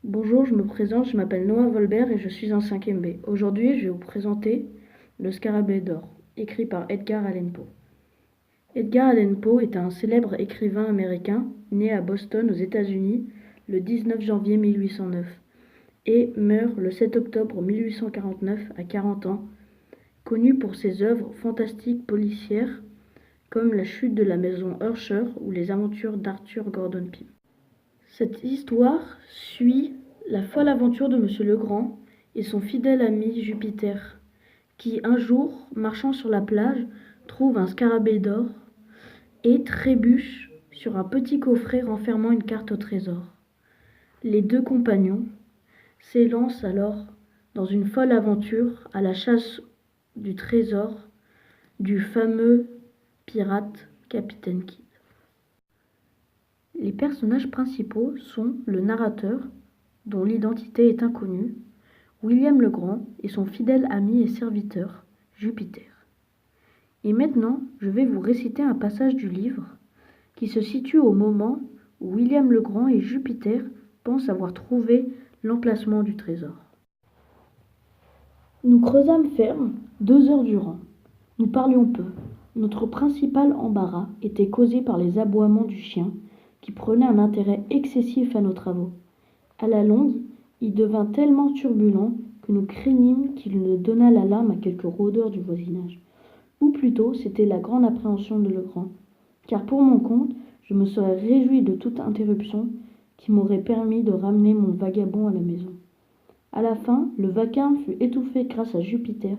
Bonjour, je me présente, je m'appelle Noah Volbert et je suis en 5e B. Aujourd'hui, je vais vous présenter Le Scarabée d'or, écrit par Edgar Allan Poe. Edgar Allan Poe est un célèbre écrivain américain né à Boston aux États-Unis le 19 janvier 1809 et meurt le 7 octobre 1849 à 40 ans, connu pour ses œuvres fantastiques policières comme La chute de la maison Hersher ou Les aventures d'Arthur Gordon Pym. Cette histoire suit la folle aventure de Monsieur Legrand et son fidèle ami Jupiter, qui un jour, marchant sur la plage, trouve un scarabée d'or et trébuche sur un petit coffret renfermant une carte au trésor. Les deux compagnons s'élancent alors dans une folle aventure à la chasse du trésor du fameux pirate Capitaine Kidd. Les personnages principaux sont le narrateur, dont l'identité est inconnue, William Legrand et son fidèle ami et serviteur, Jupiter. Et maintenant, je vais vous réciter un passage du livre qui se situe au moment où William Legrand et Jupiter pensent avoir trouvé l'emplacement du trésor. Nous creusâmes ferme 2 heures durant. Nous parlions peu. Notre principal embarras était causé par les aboiements du chien, qui prenait un intérêt excessif à nos travaux. À la longue, il devint tellement turbulent que nous craignîmes qu'il ne donnât l'alarme à quelque rôdeur du voisinage. Ou plutôt, c'était la grande appréhension de Legrand, car pour mon compte, je me serais réjoui de toute interruption qui m'aurait permis de ramener mon vagabond à la maison. À la fin, le vacarme fut étouffé grâce à Jupiter,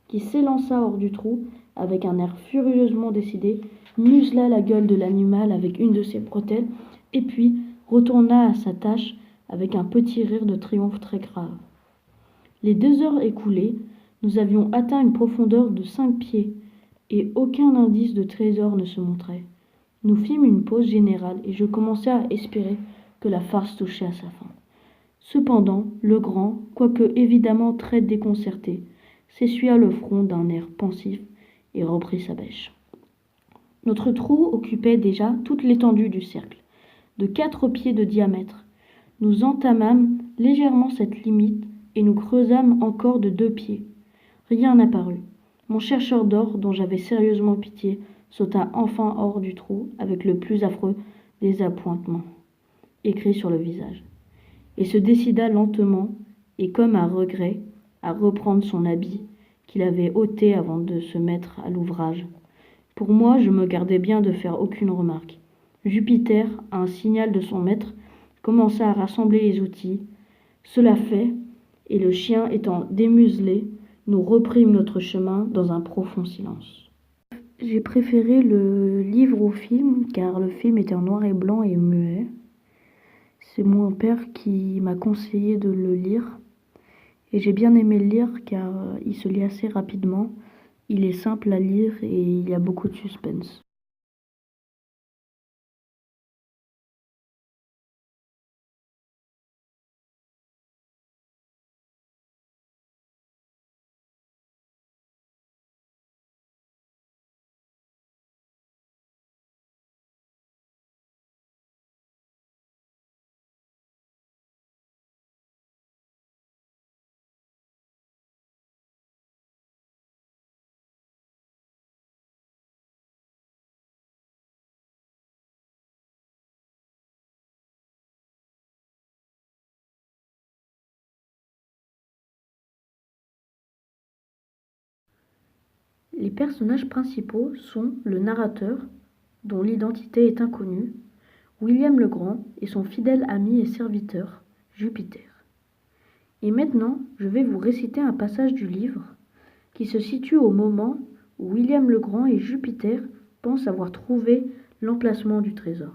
qui s'élança hors du trou avec un air furieusement décidé, musela la gueule de l'animal avec une de ses bretelles, et puis retourna à sa tâche avec un petit rire de triomphe très grave. Les 2 heures écoulées, nous avions atteint une profondeur de 5 pieds, et aucun indice de trésor ne se montrait. Nous fîmes une pause générale, et je commençai à espérer que la farce touchait à sa fin. Cependant, Legrand, quoique évidemment très déconcerté, s'essuya le front d'un air pensif et reprit sa bêche. Notre trou occupait déjà toute l'étendue du cercle, de 4 pieds de diamètre. Nous entamâmes légèrement cette limite et nous creusâmes encore de 2 pieds. Rien n'apparut. Mon chercheur d'or, dont j'avais sérieusement pitié, sauta enfin hors du trou avec le plus affreux des appointements écrits sur le visage, et se décida lentement, et comme à regret, à reprendre son habit qu'il avait ôté avant de se mettre à l'ouvrage. Pour moi, je me gardais bien de faire aucune remarque. Jupiter, à un signal de son maître, commença à rassembler les outils. Cela fait, et le chien étant démuselé, nous reprîmes notre chemin dans un profond silence. J'ai préféré le livre au film, car le film était en noir et blanc et muet. C'est mon père qui m'a conseillé de le lire. Et j'ai bien aimé le lire car il se lit assez rapidement. Il est simple à lire et il y a beaucoup de suspense. Les personnages principaux sont le narrateur, dont l'identité est inconnue, William Legrand et son fidèle ami et serviteur, Jupiter. Et maintenant, je vais vous réciter un passage du livre qui se situe au moment où William Legrand et Jupiter pensent avoir trouvé l'emplacement du trésor.